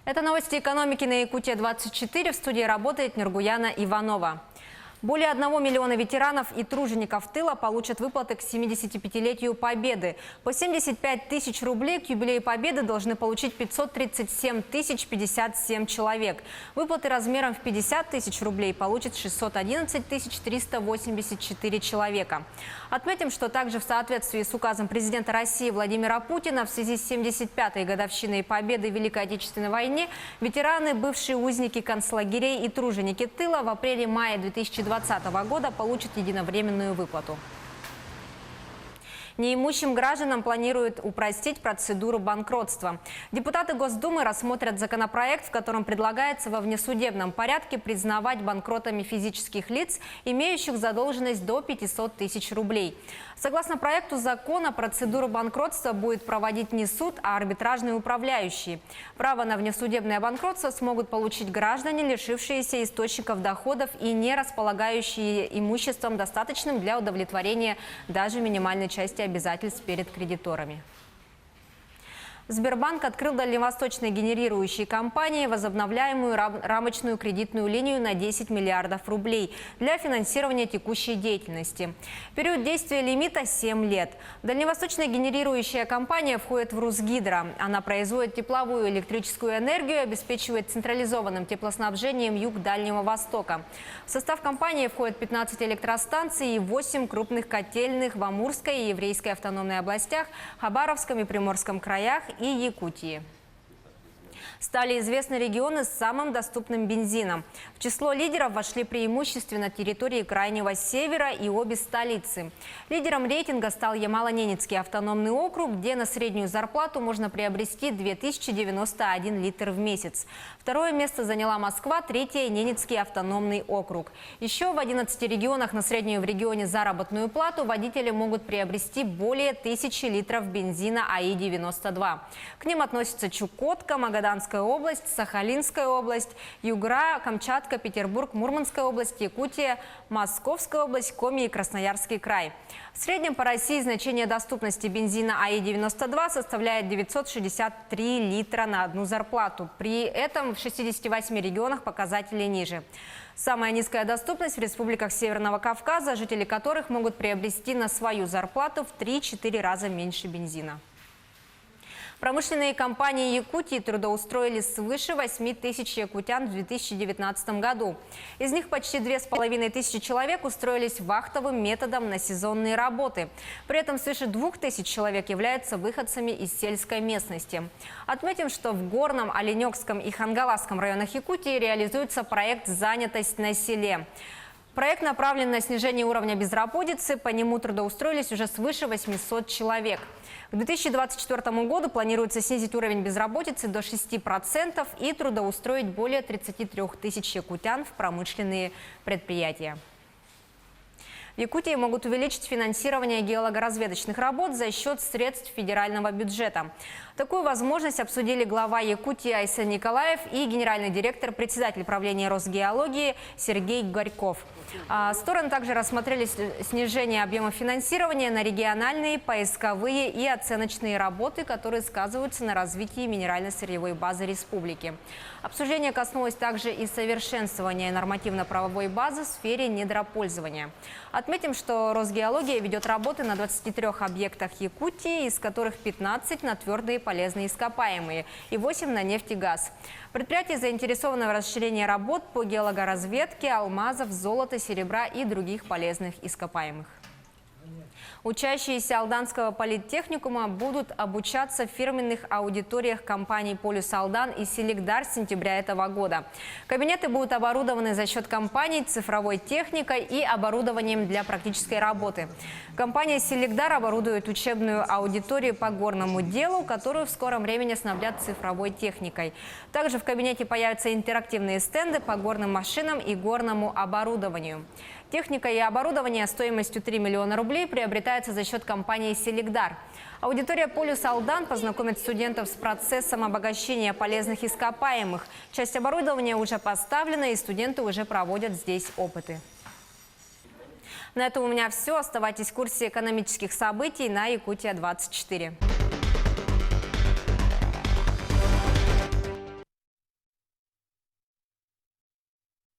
Это новости экономики на Якутия-24. В студии работает Нургуяна Иванова. Более 1 миллиона ветеранов и тружеников тыла получат выплаты к 75-летию Победы. По 75 тысяч рублей к юбилею Победы должны получить 537 057 человек. Выплаты размером в 50 тысяч рублей получат 611 384 человека. Отметим, что также в соответствии с указом президента России Владимира Путина в связи с 75-й годовщиной Победы в Великой Отечественной войне ветераны, бывшие узники концлагерей и труженики тыла в апреле-мае 2020 года получат единовременную выплату. Неимущим гражданам планируют упростить процедуру банкротства. Депутаты Госдумы рассмотрят законопроект, в котором предлагается во внесудебном порядке признавать банкротами физических лиц, имеющих задолженность до 500 тысяч рублей. Согласно проекту закона, процедуру банкротства будет проводить не суд, а арбитражные управляющие. Право на внесудебное банкротство смогут получить граждане, лишившиеся источников доходов и не располагающие имуществом, достаточным для удовлетворения даже минимальной части обязательств перед кредиторами. Сбербанк открыл дальневосточной генерирующей компании возобновляемую рамочную кредитную линию на 10 миллиардов рублей для финансирования текущей деятельности. Период действия лимита – 7 лет. Дальневосточная генерирующая компания входит в Русгидро. Она производит тепловую и электрическую энергию и обеспечивает централизованным теплоснабжением юг Дальнего Востока. В состав компании входят 15 электростанций и 8 крупных котельных в Амурской и Еврейской автономной областях, Хабаровском и Приморском краях и Якутии. Стали известны регионы с самым доступным бензином. В число лидеров вошли преимущественно территории Крайнего Севера и обе столицы. Лидером рейтинга стал Ямало-Ненецкий автономный округ, где на среднюю зарплату можно приобрести 2091 литр в месяц. Второе место заняла Москва, третье – Ненецкий автономный округ. Еще в 11 регионах на среднюю в регионе заработную плату водители могут приобрести более 1000 литров бензина АИ-92. К ним относятся Чукотка, Магаданская область, Сахалинская область, Югра, Камчатка, Петербург, Мурманская область, Якутия, Московская область, Коми и Красноярский край. В среднем по России значение доступности бензина АИ-92 составляет 963 литра на одну зарплату. При этом в 68 регионах показатели ниже. Самая низкая доступность в республиках Северного Кавказа, жители которых могут приобрести на свою зарплату в 3-4 раза меньше бензина. Промышленные компании Якутии трудоустроили свыше 8 тысяч якутян в 2019 году. Из них почти 2500 человек устроились вахтовым методом на сезонные работы. При этом свыше 2000 человек являются выходцами из сельской местности. Отметим, что в Горном, Оленёкском и Хангаласском районах Якутии реализуется проект «Занятость на селе». Проект направлен на снижение уровня безработицы, по нему трудоустроились уже свыше 800 человек. К 2024 году планируется снизить уровень безработицы до 6% и трудоустроить более 33 тысяч якутян в промышленные предприятия. В Якутии могут увеличить финансирование геологоразведочных работ за счет средств федерального бюджета. Такую возможность обсудили глава Якутии Айсен Николаев и генеральный директор, председатель правления Росгеологии Сергей Горьков. Стороны также рассмотрели снижение объема финансирования на региональные, поисковые и оценочные работы, которые сказываются на развитии минерально-сырьевой базы республики. Обсуждение коснулось также и совершенствования нормативно-правовой базы в сфере недропользования. Отметим, что Росгеология ведет работы на 23 объектах Якутии, из которых 15 на твердые полезные ископаемые и 8 на нефть и газ. Предприятие заинтересовано в расширении работ по геологоразведке алмазов, золота, серебра и других полезных ископаемых. Учащиеся Алданского политтехникума будут обучаться в фирменных аудиториях компаний «Полюс Алдан» и «Селигдар» с сентября этого года. Кабинеты будут оборудованы за счет компаний цифровой техникой и оборудованием для практической работы. Компания «Селигдар» оборудует учебную аудиторию по горному делу, которую в скором времени снабдят цифровой техникой. Также в кабинете появятся интерактивные стенды по горным машинам и горному оборудованию. Техника и оборудование стоимостью 3 миллиона рублей приобретается за счет компании «Селигдар». Аудитория «Полюс Алдан» познакомит студентов с процессом обогащения полезных ископаемых. Часть оборудования уже поставлена, и студенты уже проводят здесь опыты. На этом у меня все. Оставайтесь в курсе экономических событий на Якутия-24.